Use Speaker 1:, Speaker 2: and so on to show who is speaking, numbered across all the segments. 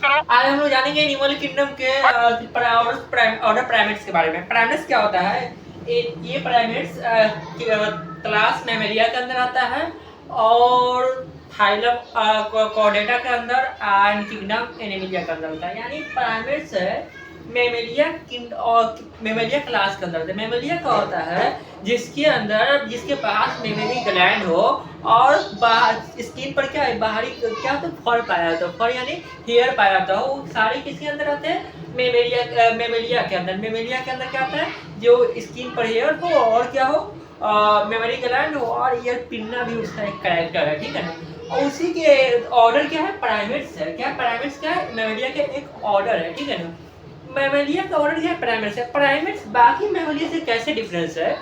Speaker 1: आज हम लोग जानेंगे एनिमल किंगडम के ऑर्डर प्राइमेट्स के बारे में। प्राइमेट्स क्या होता है? ये प्राइमेट्स क्लास मैमेलिया के अंदर आता है और फाइलम कॉर्डेटा के अंदर एंड किंगडम एनिमलिया के अंदर आता है। यानी प्राइमेट्स है मेमेलिया क्लास के अंदर। मेमेलिया का होता है जिसके पास मेमेली ग्लैंड हो और स्किन पर क्या है, बाहरी क्या होता है, फर पाया जाता है। फर यानी हेयर पाया जाता है। वो सारे किसके अंदर आते हैं? मेमेलिया के अंदर। मेमेलिया के अंदर क्या आता है? जो स्किन पर हेयर हो और क्या हो, मेमोरी ग्लैंड हो और ईयर पिन्ना भी उसका एक कैरेक्टर है। ठीक है ना? और उसी के ऑर्डर क्या है? प्राइमेट्स है। क्या प्राइमेट्स क्या है? मेमेलिया के एक ऑर्डर है। ठीक है ना? मेमेलिया का ऑर्डर क्या है? प्राइमेट्स है। प्राइमेट्स बाकी मेमेलिया से कैसे डिफरेंस है,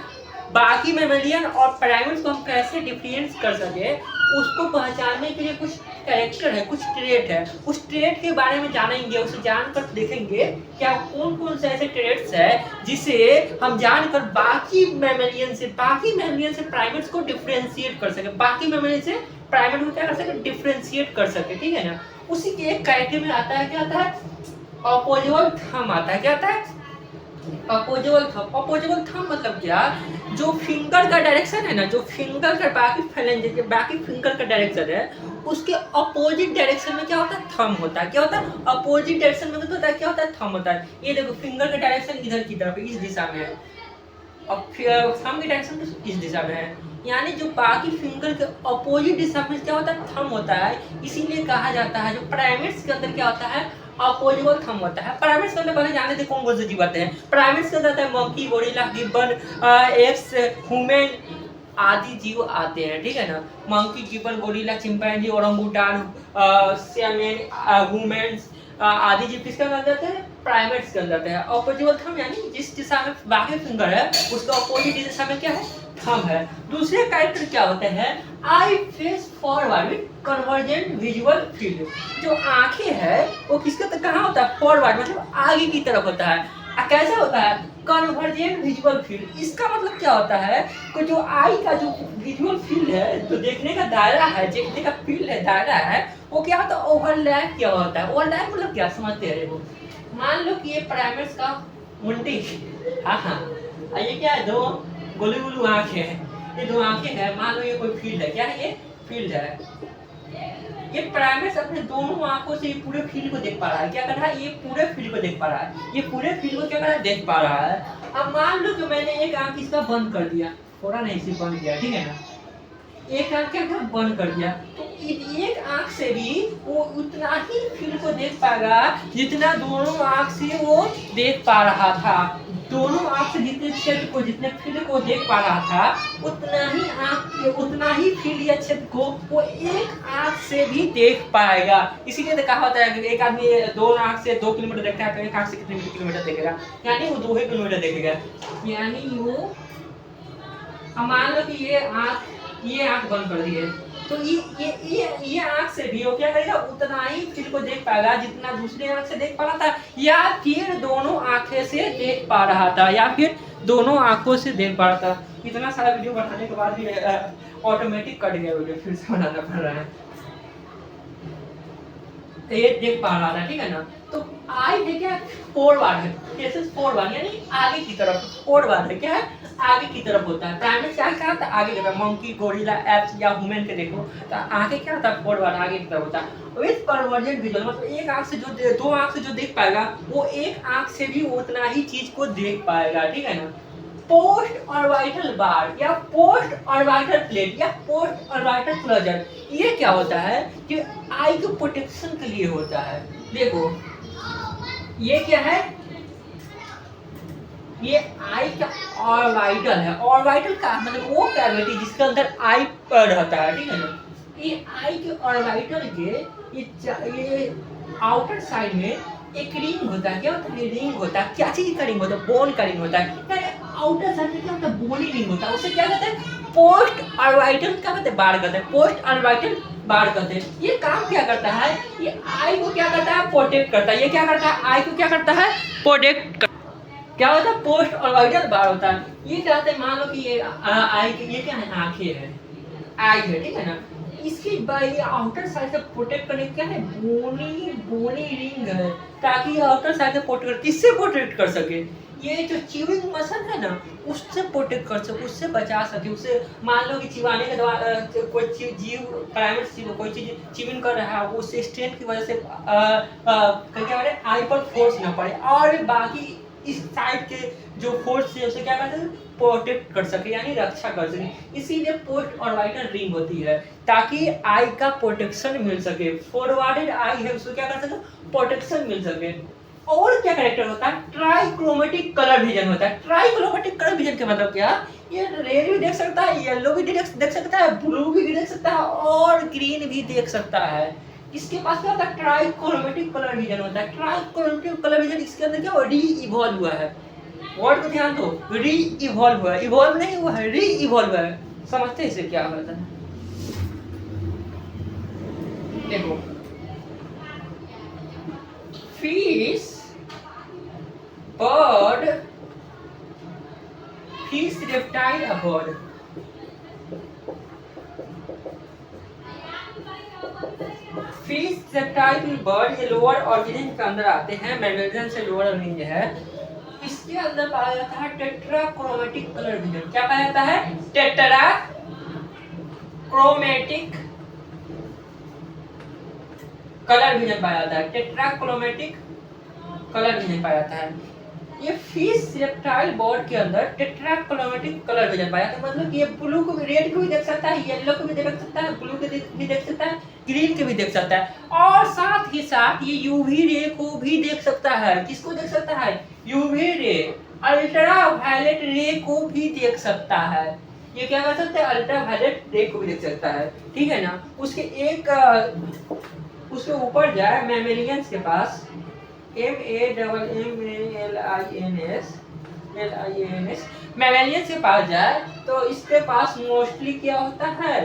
Speaker 1: बाकी मेमेलियन और प्राइमेट्स को हम कैसे डिफरेंस कर सके, उसको पहचानने के लिए कुछ कैरेक्टर है, कुछ ट्रेट है। उस ट्रेट के बारे में जानेंगे, उसे जानकर देखेंगे क्या कौन कौन से ऐसे ट्रेट्स है जिसे हम जानकर बाकी मेमेलियन से प्राइमेट्स को डिफरेंशिएट कर सके, बाकी मेमेलियन से प्राइमेट को क्या कर सके? डिफरेंशिएट कर सके। ठीक है ना? उसी के एक कैटेगरी में आता है, क्या आता है? अपोजिबल थंब आता है। क्या आता है? Opposable thumb. अपोजिबल थंब मतलब क्या? जो फिंगर का डायरेक्शन है ना, जो फिंगर का बाकी फिंगर का डायरेक्शन है, उसके अपोजिट डायरेक्शन में क्या होता है? थंब होता है। क्या होता है? अपोजिट डायरेक्शन में होता है, क्या होता है? थंब होता है। ये देखो, फिंगर का डायरेक्शन इधर की तरफ, इस दिशा में है और थंब की डायरेक्शन इस दिशा में है। यानी जो बाकी फिंगर के अपोजिट दिशा में क्या होता है? थंब होता है। इसीलिए कहा जाता है जो प्राइमेट्स के अंदर क्या होता है? अपोजिबल थंब होता है। प्राइमेट्स के अंदर पहले जाने थे कौन कौन से जीव आते हैं। प्राइमेट्स के अंदर monkey, gorilla, Gibbon, apps, human आदि जीव आते हैं। ठीक है ना? Monkey, Gibbon, gorilla, chimpanzee, orangutan, Simon, humans आदि जीव किसके अंदर आते हैं? प्राइमेट्स के अंदर है। अपोजिबल थंब यानी जिस दिशा में बाकी फिंगर है उसका अपोजिट दिशा में क्या है? थंब है। दूसरे कैरेक्टर क्या होते हैं? I face forward with convergent visual field. जो आंखें है वो किसके कहाँ होता है? फॉरवर्ड मतलब आगे की तरफ होता है। कैसे होता है? Convergent visual field. इसका मतलब क्या होता है कि जो आई का जो विजुअल फील्ड है, जो देखने का दायरा है, देखने का फील्ड है, दायरा है, वो क्या होता है? ओवरलैप क्या होता है? ओवरलैप मतलब क्या समझते हैं? वो मान लो कि ये प्राइमेट्स का मुंडी, हाँ, ये क्या है? दो गोलू गोलू आंखें हैं, ये दो आंखें हैं। मान लो ये कोई फील्ड है। क्या है? ये फील्ड है। ये प्राइमेट्स अपने दोनों आंखों से ये पूरे फील्ड को देख पा रहा है। क्या कर रहा है? ये पूरे फील्ड को देख पा रहा है। ये पूरे फील्ड को क्या कर रहा है? देख पा रहा है। अब मान लो कि मैंने एक आंख इसका बंद कर दिया, थोड़ा नहीं सिर्फ बंद किया। ठीक है ना? एक आंख क्या कर बंद कर दिया तो एक आंख से भी वो उतना ही फील्ड को देख पाएगा जितना दोनों आंख से वो देख पा रहा था। दोनों आंख से जितने क्षेत्र को, जितने फील्ड को देख पा रहा था, उतना ही फील्ड या क्षेत्र को वो एक आंख से भी देख पाएगा। इसीलिए तो कहा होता है कि एक आदमी दो आंख से 2 किलोमीटर देखता है तो एक आंख से कितने किलोमीटर देखेगा? यानी वो 2 ही किलोमीटर देखेगा। यानी वो मान लो कि ये आंख बंद कर दी है तो ये आंख से भी वो क्या करेगा? उतना ही फील्ड को देख पाएगा जितना दूसरे आंख से देख पा रहा था, या फिर दोनों आंखें से देख पा रहा था, या फिर दोनों आंखों से देख पा रहा था। इतना सारा वीडियो बनाने के बाद भी ऑटोमेटिक कट गया वीडियो, फिर से बनाना पड़ रहा है। ये देख पा रहा था। ठीक है ना? तो आई है क्या? फॉरवर्ड है। केसेस फॉरवर्ड यानी आगे की तरफ। फॉरवर्ड है क्या है? आगे की तरफ होता है। प्राइमेट क्या होता है? आगे की तरफ। मंकी, गोरिल्ला, एप्स या ह्यूमन के देखो तो आगे क्या होता है? फॉरवर्ड, आगे की तरफ होता है। विद कन्वर्जेंट विजुअल मतलब एक आंख से जो दो आंख से जो देख पाएगा वो एक आंख से भी उतना ही चीज को देख पाएगा। ठीक है ना? पोस्ट ऑर्बिटल बार या पोस्ट ऑर्बिटल प्लेट या पोस्ट ऑर्बिटल क्लोजर, ये क्या होता है कि आई के प्रोटेक्शन के लिए होता है। देखो ये क्या है? ये आई का ऑर्बिटल है। ऑर्बिटल का मतलब वो कैविटी जिसके अंदर आई रहता है। ठीक है ना? ये आई के ऑर्बिटल के ये आउटर साइड में एक रिंग होता है। क्या होता है? रिंग होता है। क्या चीज का रिंग होता है? बोन का रिंग होता है। आउटर साइड में क्या होता है? बोनी रिंग होता है। उसे क्या कहते हैं? पोस्ट ऑर्बिटल क्या कहते हैं? बार कहते हैं। पोस्ट ऑर्बिटल बार कहते हैं। ये काम क्या करता है? ये आई को क्या करता है? प्रोटेक्ट करता है। ये क्या करता है? आई को क्या करता है? प्रोटेक्ट। क्या होता है? पोस्ट ऑर्बिटल बार होता है। ये कहते हैं, मान लो कि ये आई ये क्या है? आंखें है, आई है। ठीक है ना? इसकी बाई आउटर साइड से प्रोटेक्ट करने क्या है, बोनी बोनी रिंग है, ताकि ये आउटर साइड से प्रोटेक्ट, किससे प्रोटेक्ट कर सके, ये जो च्यूइंग मसल है ना उससे प्रोटेक्ट कर सके, उससे बचा सके, उससे मान लो कि चिबाने के द्वारा कोई जीव प्राइमेट जीव कोई चीज च्यूइंग कर रहा है, उससे स्ट्रेंथ की वजह से क्या बोले आई पर फोर्स ना पड़े, और बाकी इस साइड के जो फोर्स है उसे क्या करते हैं, प्रोटेक्ट कर सके, यानी रक्षा कर सके, इसीलिए पोस्ट ऑर्बिटल रिंग होती है, ताकि आई का प्रोटेक्शन मिल सके, फॉरवर्डेड आई है उसको क्या कर सके, प्रोटेक्शन मिल सके। और क्या कैरेक्टर होता है, ट्राइक्रोमेटिक कलर विजन होता है। ट्राइक्रोमेटिक कलर विजन का मतलब क्या, ये रेड भी देख सकता है, येलो भी देख सकता है, ब्लू भी देख सकता है, और ग्रीन भी देख सकता है। इसके पास क्या होता है, ट्राइक्रोमेटिक कलर विजन होता है। ट्राइक्रोमेटिक कलर विजन इसके अंदर क्या हुआ, री इवॉल्व हुआ है, वर्ड को ध्यान दो, री इवॉल्व हुआ है, इवॉल्व नहीं हुआ है, री इवॉल्व हुआ है। समझते हैं इसे क्या होता है, देखो fish bird, fish reptile bird, fish reptile bird ये लोअर ऑर्गेनिज्म के अंदर आते हैं, मैमलियन से लोअर ऑर्गेनिज्म है। इसके अंदर पाया जाता है टेट्राक्रोमेटिक कलर विजन। क्या पाया जाता है, टेट्राक्रोमेटिक कलर विजन पाया जाता है, टेट्राक्रोमेटिक कलर विजन पाया जाता है। ये फिश रेप्टाइल बर्ड के अंदर टेट्राक्रोमेटिक कलर विजन पाया जाता है, मतलब ये ब्लू को भी, रेड को भी देख सकता है, येलो को भी देख सकता है, ब्लू को भी देख सकता है, ग्रीन को भी देख सकता है, और साथ ही साथ ये यूवी रे को भी देख सकता है। किसको देख सकता है, यूवी रे, अल्ट्रा वायलेट रे को भी देख सकता है। ये क्या कर सकता है, अल्ट्रा वायलेट रे को भी देख सकता है, ठीक है ना। उसके एक उसके ऊपर जाए मैमेलियंस के पास, MAMMALINS मैमेलियंस के पास जाए तो इसके पास मोस्टली क्या होता है,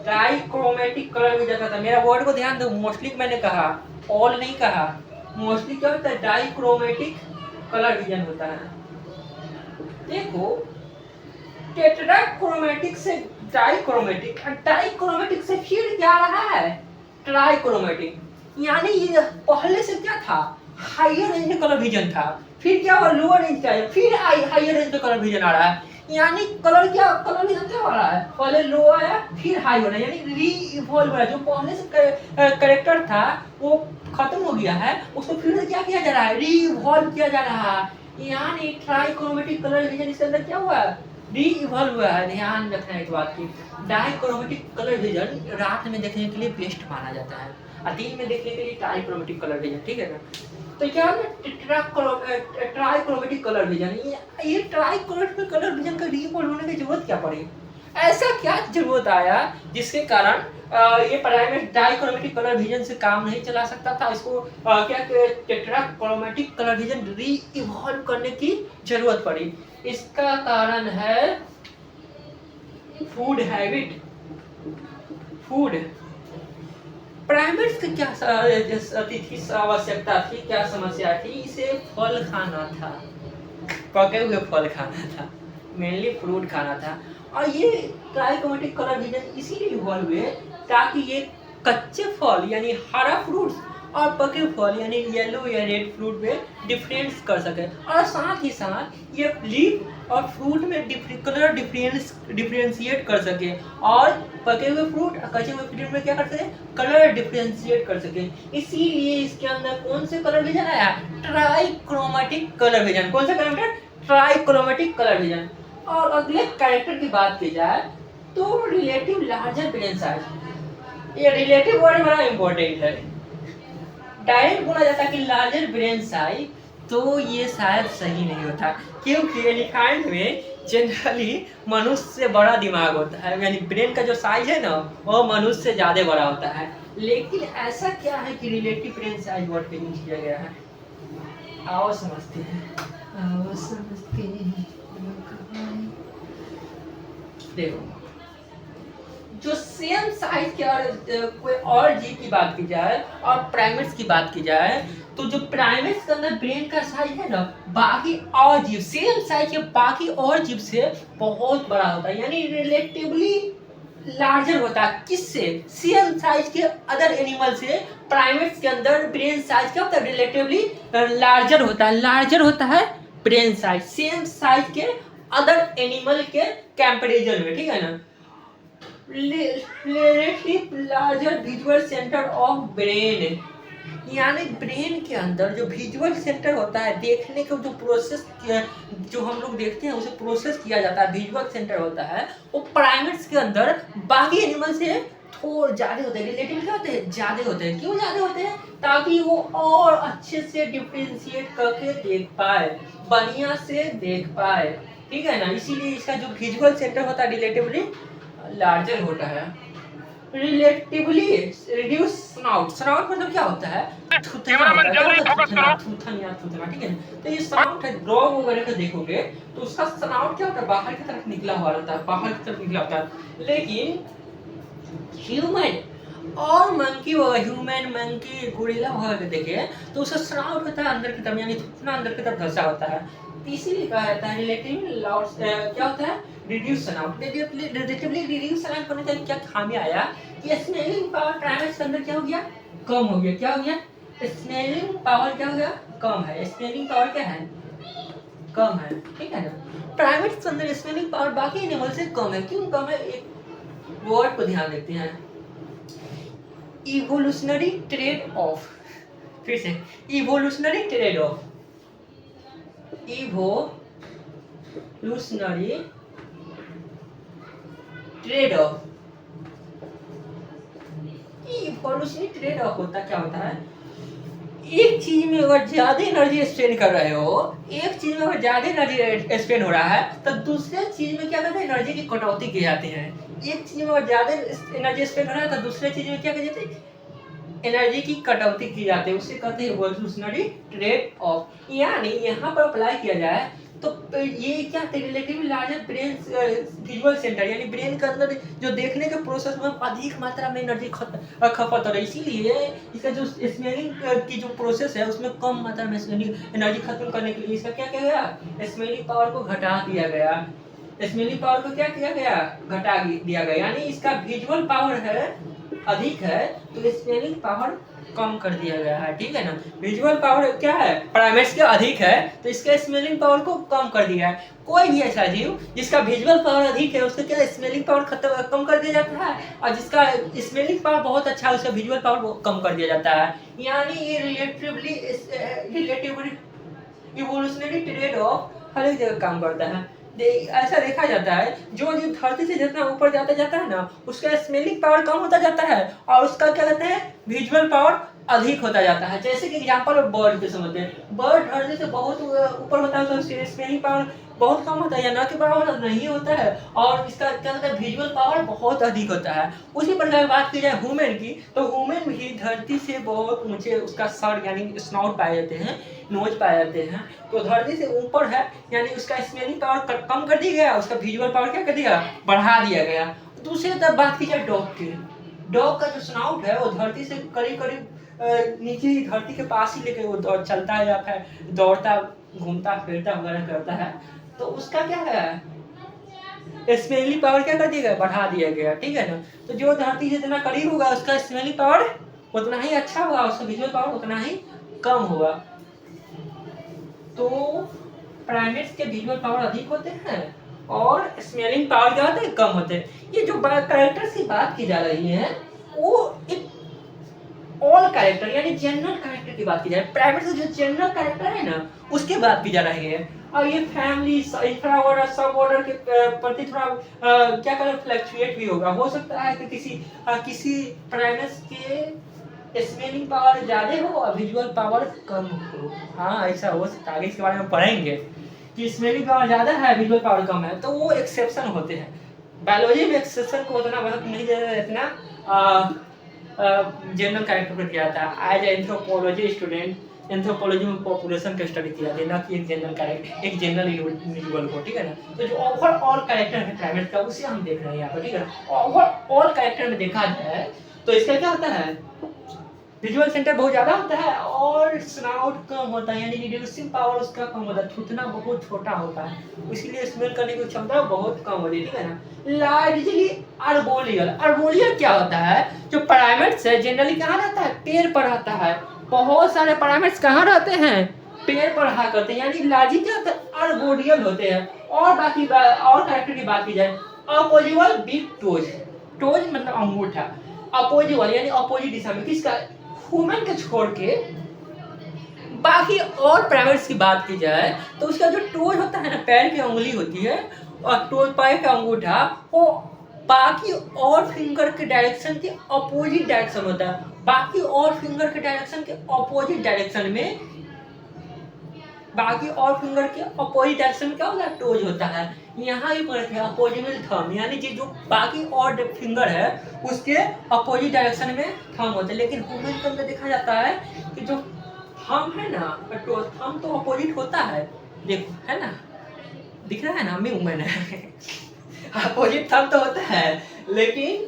Speaker 1: डाइक्रोमेटिक कलर विजन होता है। मेरा वर्ड को ध्यान दो, मोस्टली मैंने कहा, ऑल नहीं कहा, मोस्टली क्या होता है, डाइक्रोमेटिक कलर विजन होता है। देखो टेट्राक्रोमेटिक से डाइक्रोमेटिक, डाइक्रोमेटिक से फिर क्या रहा है, ट्राइक्रोमेटिक, यानी ये पहले से क्या था, हायर रेंज में कलर विजन था, फिर क्या हुआ, लोअर रेंज का है, फिर हायर रेंज में कलर विजन आ रहा है, यानी कलर क्या, कलर विजन क्या हो रहा है, पहले लो आया फिर हाई हो रहा है, यानी री इवॉल्व हो रहा है। जो पहले से कैरेक्टर था वो खत्म हो गया है, उसको फिर से क्या किया जा रहा है, री इवॉल्व किया जा रहा है, यानी ट्राइक्रोमेटिक कलर विजन इसके अंदर क्या हुआ, री इवॉल्व हुआ है। ध्यान रखना है इस बात की, डाइक्रोमेटिक कलर विजन रात में देखने के लिए बेस्ट माना जाता है, और दिन में देखने के लिए ट्राइक्रोमेटिक कलर विजन, ठीक है ना। तो क्या है ट्राइक्रोमेटिक कलर विजन, ये ट्राइक्रोमेटिक कलर विजन का रीइवॉल्व होने की जरूरत क्या पड़ी, ऐसा क्या जरूरत आया जिसके कारण ये प्राइमेट डाइक्रोमेटिक कलर विजन से काम नहीं चला सकता था, इसको क्या टेट्राक्रोमेटिक कलर विजन रीइवॉल्व करने की जरूरत पड़ी। इसका कारण है फूड हैबिट, फूड प्राइमेट्स की क्या आवश्यकता थी, क्या समस्या थी, इसे फल खाना था, पके हुए फल खाना था, मेनली फ्रूट खाना था। और ये ट्राइक्रोमेटिक कलर विजन इसीलिए इवॉल्व हुए ताकि ये कच्चे फल यानी हरा फ्रूट और पके फल यानी येलो या रेड फ्रूट में डिफरेंस कर सके, और साथ ही साथ ये लीफ और फ्रूट में कलर डिफरेंशिएट कर सके, और पके हुए फ्रूट और कच्चे हुए फ्रूट में क्या कर सके, कलर डिफरेंशिएट कर सके। इसीलिए इसके अंदर कौन से कलर विजन आया, ट्राइक्रोमेटिक कलर विजन। कौन सा कैरेक्टर, ट्राइक्रोमेटिक कलर विजन। और अगले कैरेक्टर की बात की जाए तो रिलेटिव लार्जर ब्रेन साइज, ये रिलेटिव वर्ड बड़ा इंपॉर्टेंट है। डायरेक्ट बोला जाता है कि लार्जर ब्रेन साइज, तो ये शायद सही नहीं होता, क्योंकि एलिफेंट में जनरली मनुष्य से बड़ा दिमाग होता है, यानी ब्रेन का जो साइज है ना वो मनुष्य से ज़्यादा बड़ा होता है। लेकिन ऐसा क्या है कि रिलेटिव ब्रेन साइज वर्ड पे यूज किया गया है, आओ समझते हैं, आओ समझते हैं। देखो जो सेम साइज के और कोई और जीव की बात की जाए और प्राइमेट्स की बात की जाए, तो जो प्राइमेट्स के अंदर ब्रेन का साइज है ना बाकी और जीव सेम साइज के बाकी और जीव से बहुत बड़ा होता है, यानी रिलेटिवली लार्जर होता है किससे, सेम साइज के अदर एनिमल से। प्राइमेट्स के अंदर ब्रेन साइज क्या होता है, रिलेटिवली लार्जर होता है, लार्जर होता है ब्रेन साइज, सेम साइज के अदर एनिमल के कंपैरिजन में, ठीक है ना। Relative larger visual centre of brain, यानी ब्रेन के अंदर जो विजुअल सेंटर होता है, देखने को जो प्रोसेस जो हम लोग देखते हैं उसे प्रोसेस किया जाता है, विजुअल सेंटर होता है, वो प्राइमेट्स के अंदर बाकी एनिमल से थोड़े ज़्यादा होते हैं। रिलेटिव क्या होते हैं, ज़्यादा होते हैं। क्यों ज़्यादा होते हैं, ताकि वो और अच्छे से डिफ्रेंशिएट करके देख पाए, बढ़िया से देख पाए, ठीक है ना। इसीलिए इसका जो विजुअल सेंटर होता है रिलेटिवली लार्जर होता है। रिलेटिवली रिड्यूस स्नाउट, स्नाउट मतलब क्या होता है, थूथना होता है, थूथन या थूथना, ठीक है। तो ये स्नाउट है, डॉग वगैरह को देखोगे तो उसका स्नाउट क्या होता है, बाहर की तरफ निकला हुआ रहता है, बाहर की तरफ निकला होता है। लेकिन ह्यूमन और मंकी वगैरह, ह्यूमन मंकी गोरिल्ला वगैरह देखे तो उसका स्नाउट होता है अंदर की तरफ, यानी थूथना अंदर की तरफ धंसा होता है। इसीलिए कहा जाता है रिलेटिव लाउड क्या होता है, रिड्यूस सनाउट। रिलेटिवली रिड्यूस सनाउट होने का क्या खामी आया कि स्मेलिंग पावर प्राइमेट्स के अंदर क्या हो गया, कम हो गया। क्या हो गया, स्मेलिंग पावर क्या हो गया, कम है। स्मेलिंग पावर क्या है, कम है, ठीक है ना। प्राइमेट्स के अंदर स्मेलिंग पावर बाकी एनिमल से कम है। क्यों कम है, एक वर्ड को ध्यान देते हैं, इवोल्यूशनरी ट्रेड ऑफ। फिर से evolutionary trade off, evolutionary trade off. Evolutionary trade off होता क्या होता है, एक चीज में अगर ज्यादा एनर्जी स्पेंड कर रहे हो, एक चीज में अगर ज्यादा एनर्जी स्पेंड हो रहा है तो दूसरे चीज में क्या करते हैं, एनर्जी की कटौती की जाती है। एक चीज में अगर ज्यादा एनर्जी स्पेंड हो रहा है तो दूसरे चीज में क्या कर जाते हैं, एनर्जी की कटौती की जाती है, उसे कहते हैं इवोल्यूशनरी ट्रेड ऑफ। यानी यहाँ पर अप्लाई किया जाए तो ये क्या है, relative larger brain visual centre, यानी ब्रेन के अंदर जो देखने के प्रोसेस में अधिक मात्रा में एनर्जी खपत हो रही है। इसीलिए इसका जो स्मेलिंग की जो प्रोसेस है उसमें कम मात्रा में एनर्जी खत्म करने के लिए इसका क्या किया गया, स्मेलिंग पावर को घटा दिया गया। स्मेलिंग पावर को क्या किया गया, घटा दिया गया। यानी इसका विजुअल पावर है अधिक है तो स्मेलिंग पावर कम कर दिया गया है, ठीक है ना। विजुअल पावर क्या है, प्राइमेट्स के अधिक है तो इसका स्मेलिंग पावर को कम कर दिया है। कोई भी ऐसा जीव जिसका विजुअल पावर अधिक है उसका क्या स्मेलिंग पावर कम कर दिया जाता है, और जिसका स्मेलिंग पावर बहुत अच्छा है उसका विजुअल पावर कम कर दिया जाता है। यानी ये relatively evolutionary trade of her एक जगह काम करता है। ऐसा देखा जाता है जो जीव धरती से जितना ऊपर जाता है ना उसका स्मेलिंग पावर कम होता जाता है और उसका क्या कहते हैं, विजुअल पावर अधिक होता जाता है। जैसे कि एग्जांपल बर्ड के समझते हैं, बर्ड धरती से बहुत ऊपर होता है तो स्मेलिंग पावर बहुत कम होता है या ना के बराबर नहीं होता है, और इसका क्या कहते हैं, विजुअल पावर बहुत अधिक होता है। उसी प्रकार बात की जाए ह्यूमन की तो ह्यूमन भी धरती से बहुत ऊंचे उसका सर यानी स्नॉट पाए जाते हैं, नोज पाए जाते हैं, तो धरती से ऊपर है यानी उसका स्मेलिंग पावर कम कर दिया गया, उसका विजुअल पावर क्या कर दिया, बढ़ा दिया गया। दूसरी तरफ बात की जाए डॉग की, डॉग का जो स्नाउट है वो धरती से करीब करीब नीचे ही धरती के पास ही लेके वो चलता है या फिर दौड़ता घूमता फिरता वगैरह करता है, तो उसका क्या है, स्मेलिंग पावर क्या कर दिया गया, बढ़ा दिया गया, ठीक है ना। तो जो धरती से जितना करीब होगा उसका स्मेलिंग पावर उतना ही अच्छा होगा, उसका विजुअल पावर उतना ही कम होगा। तो प्राइमेट्स के विजुअल पावर अधिक होते हैं और स्मेलिंग पावर क्या होते हैं, कम होते हैं। ये जो कैरेक्टर्स की बात की जा रही है वो एक ऑल कैरेक्टर यानी जनरल कैरेक्टर की बात की जाए, प्राइमेट्स का जो जनरल कैरेक्टर है ना उसकी बात की जा रही है। और ये फैमिली इंफ्रा ऑर्डर सब ऑर्डर के प्रति थोड़ा क्या कलर फ्लक्चुएट भी होगा। हो सकता है कि किसी प्राइमेट्स के स्मेलिंग पावर ज़्यादा हो और विजुअल पावर कम हो। हाँ ऐसा हो सकता है, आगे इसके बारे में पढ़ेंगे कि स्मेलिंग पावर ज़्यादा है विजुअल पावर कम है, तो वो एक्सेप्शन होते हैं। बायोलॉजी में एक्सेप्शन को उतना मतलब नहीं दिया इतना जनरल कैरेक्टर पर किया था। एज एंथ्रोपोलॉजी स्टूडेंट एंथ्रोपोलॉजी में पॉपुलेशन का स्टडी किया था, ना कि एक जनरल कैरेक्टर एक जनरल इंडिविजुअल को, ठीक है ना। तो जो ओवरऑल कैरेक्टर है प्राइमेट का उसे हम देख रहे हैं यहाँ पर, ठीक है ना। ओवरऑल कैरेक्टर में देखा जाए तो इसका क्या होता है, विजुअल सेंटर बहुत ज़्यादा होता है और स्नाउट कम होता है, यानी रिड्यूसिंग पावर उसका कम होता है, थूथना बहुत छोटा होता है, इसलिए स्मेल करने की क्षमता बहुत कम होती है, ठीक है ना। लार्जली अर्बोरियल, अर्बोरियल क्या होता है, जो प्राइमेट्स है जनरली कहाँ रहता है, पेड़ पर रहता है। बहुत सारे प्राइमेट्स कहाँ रहते हैं, पेड़ पर रहा करते हैं, यानी लार्जली क्या होता है, अर्बोरियल होते हैं। और बाकी और कैरेक्टर की बात की जाए, अपोजिबल बिग टोज, टोज मतलब अंगूठा, अपोजिबल यानी अपोजिट दिशा में, किसका, ह्यूमन के छोड़ के बाकी और प्राइमेट्स की बात की जाए तो उसका जो टोज होता है ना, पैर की उंगली होती है, और टोज पैर का अंगूठा, वो बाकी और फिंगर के डायरेक्शन के अपोजिट डायरेक्शन होता है, बाकी और फिंगर के डायरेक्शन के अपोजिट डायरेक्शन में, बाकी और फिंगर के अपोजिट डायरेक्शन में क्या होता है, टोज होता है। यहाँ भी फर्क है, अपोजिबल थंब यानी जो बाकी और फिंगर है उसके अपोजिट डायरेक्शन में थंब होता है, लेकिन ह्यूमन के अंदर देखा जाता है कि जो थंब है ना, थंब तो अपोजिट होता है, देखो है ना, दिख रहा है ना, मैं ह्यूमन है अपोजिट थंब तो होता है लेकिन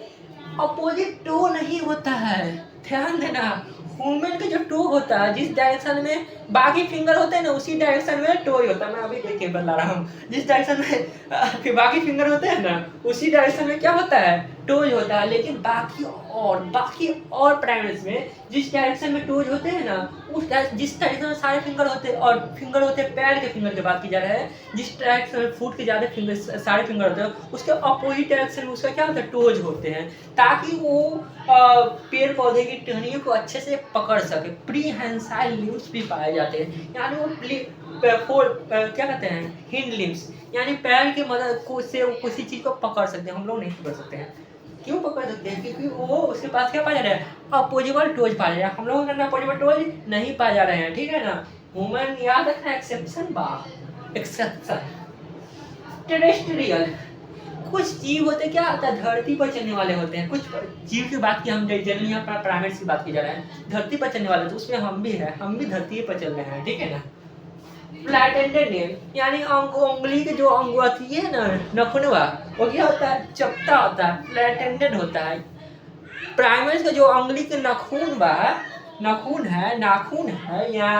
Speaker 1: अपोजिट टो नहीं होता है, ध्यान देना। ह्यूमन का जो टो होता है, जिस डायरेक्शन में बाकी फिंगर होते हैं ना, उसी डायरेक्शन में टो ही होता है। मैं अभी देख के बता रहा हूँ, जिस डायरेक्शन में बाकी फिंगर होते हैं ना, उसी डायरेक्शन में क्या होता है, टोज होता है। लेकिन बाकी और प्राइमेट्स में जिस डायरेक्शन में टोज होते हैं ना, जिस डायरेक्शन में सारे फिंगर होते हैं, और फिंगर होते हैं पैर के फिंगर की बात की जा रही है, जिस डायरेक्शन में फुट के ज़्यादा फिंगर सारे फिंगर होते हैं, उसके अपोजिट डायरेक्शन में उसका क्या होता है, टोज होते हैं, ताकि वो पेड़ पौधे की टहनियों को अच्छे से पकड़ सके। प्रीहेंसाइल लिम्स भी पाए जाते हैं, यानी वो क्या कहते हैं, हिंड लिम्स, यानी पैर की मदद से किसी चीज़ को पकड़ सकते हैं। हम लोग नहीं पकड़ सकते हैं, क्यों पकड़ सकते हैं, क्योंकि वो उसके पास क्या पाया जा रहा है, अपोजिबल टोज पाया जा रहा है। हम लोगों के अंदर अपोजिबल टोज नहीं पाए जा रहे हैं, ठीक है ना। ह्यूमन याद रखना, एक्सेप्शन बा एक्सेप्शन। टेरेस्ट्रियल, कुछ जीव होते क्या होता है, धरती पर चलने वाले होते हैं। कुछ जीव की बात की हम जनरली यहाँ पर प्राइमेट्स की बात की जा रहा है, धरती पर चलने वाले, तो उसमें हम भी है, हम भी धरती पर चल रहे हैं, ठीक है ना। फ्लैटेंडेड नेल यानी उंगली के जो अंगूठी है ना, नखुनवा, वो क्या होता है, चपटा होता है, फ्लैटेंडेड होता है। प्राइमेट्स का जो उंगली के नाखून है या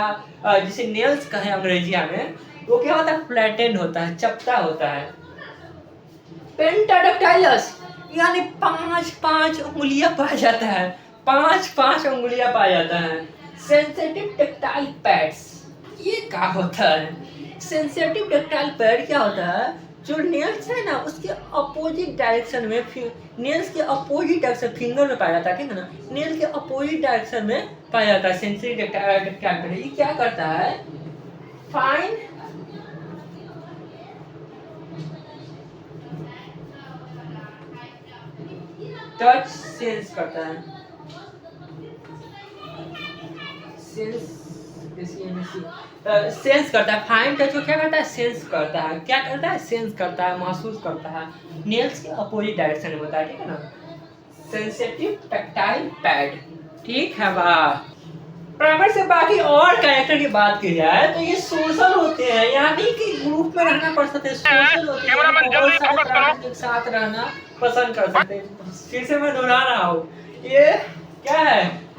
Speaker 1: जिसे नेल्स कहे अंग्रेजिया में, वो क्या होता है, फ्लैटेंड होता है, चपटा होता है। पेंटाडक्टाइलस यानी 5 उंगलियां पाया जाता है, 5 उंगलियां पाया जाता है। सेंसिटिव टेक्टाइल पैड्स, ये क्या होता है, सेंसिटिव टेक्टाइल पैड क्या होता है, जो नेल्स है ना उसके अपोजिट डायरेक्शन में, नेल्स के अपोजिट डायरेक्शन फिंगर में पाया जाता है, ठीक है ना, नेल के अपोजिट डायरेक्शन में पाया जाता है सेंसिटिव टेक्टाइल पैड। ये क्या करता है, फाइन टच सेंस करता है, सेंस करता है। फाइन टच को क्या करता है, सेंस करता है, क्या करता है, सेंस करता है, महसूस करता है, नेल्स के अपोजिट डायरेक्शन में होता है, ठीक है ना। सेंसिटिव टैक्टाइल पैड, ठीक है वाह। प्राइमेट से बाकी और कैरेक्टर की बात की जाए तो ये सोशल होते हैं, यानी कि ग्रुप में रहना पसंद है, सोशल होते हैं, बहुत सारे प्राइमेट के साथ रहना पसंद कर सकते हैं। फिर से मैं दोहरा रहा हूँ, ये क्या है,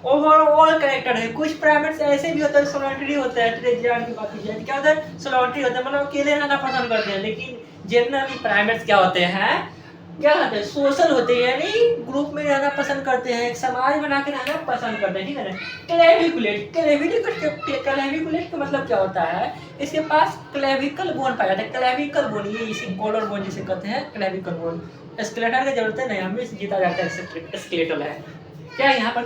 Speaker 1: ओवरऑल कैरेक्टर है। कुछ प्राइमेट्स ऐसे भी होते हैं, सोलिटरी होता है, ट्रेजियन की बात की जाए क्या होता है, सोलिटरी होता है, मतलब अकेले रहना पसंद करते हैं। लेकिन जनरली प्राइमेट्स क्या होते हैं, क्या होते हैं, सोशल होते हैं, यानी ग्रुप में रहना पसंद करते हैं, एक समाज बना के रहना पसंद करते हैं, ठीक है ना। क्लेविकुलेट का मतलब क्या होता है, इसके पास क्लेविकल बोन पाया जाता है, क्लेविकल बोन, ये इसी कॉलर बोन जिसे कहते हैं, क्लेविकल बोन। स्केलेटल की जरूरत नहीं, हमें जीता जाता है, स्केलेटल है क्या, यहाँ पर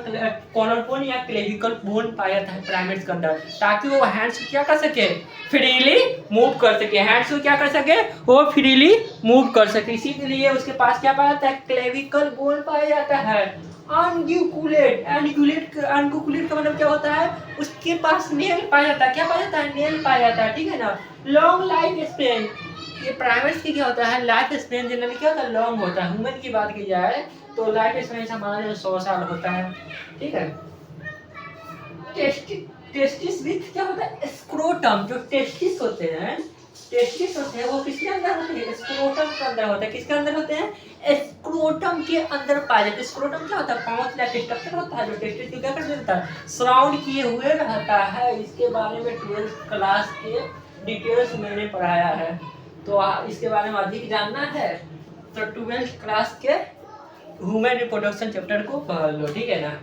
Speaker 1: कॉलर बोन या क्लेविकल बोन पाया जाता है प्राइमेट्स के अंदर, ताकि वो हैंड्स को क्या कर सके, फ्रीली मूव कर सके, हैंड्स को क्या कर सके, वो फ्रीली मूव कर सके। इसीलिए उसके पास क्या पाया जाता है, क्लेविकल बोन पाया जाता है। अनग्यूकुलेट का मतलब क्या होता है, उसके पास नेल पाया जाता है, क्या पाया जाता है, नेल पाया जाता है, ठीक है ना। लॉन्ग लाइफ स्पेन, ये प्राइमेट्स की क्या होता है, लाइफ स्पेन जनरली क्या होता है, लॉन्ग होता है। ह्यूमन की बात की जाए तो लाइफ स्पेन हमारा 100 साल होता है, ठीक है। टेस्टिस विथ क्या होता है, स्क्रोटम, जो टेस्टिस होते हैं, टेस्टिस होते हैं वो किसके अंदर होते हैं? स्क्रोटम के अंदर होते हैं। किसके अंदर होते हैं? स्क्रोटम के अंदर पाए जाते हैं। स्क्रोटम क्या होता है? पांच लाख स्ट्रक्चर होता है जो टेस्टिस को क्या कर देता है? सराउंड किए हुए रहता है। इसके बारे में 12th क्लास के डिटेल्स मैंने पढ़ाया है, तो इसके बारे में अधिक जानना है तो 12th क्लास के ह्यूमन रिप्रोडक्शन चैप्टर को पढ़ लो, ठीक है ना।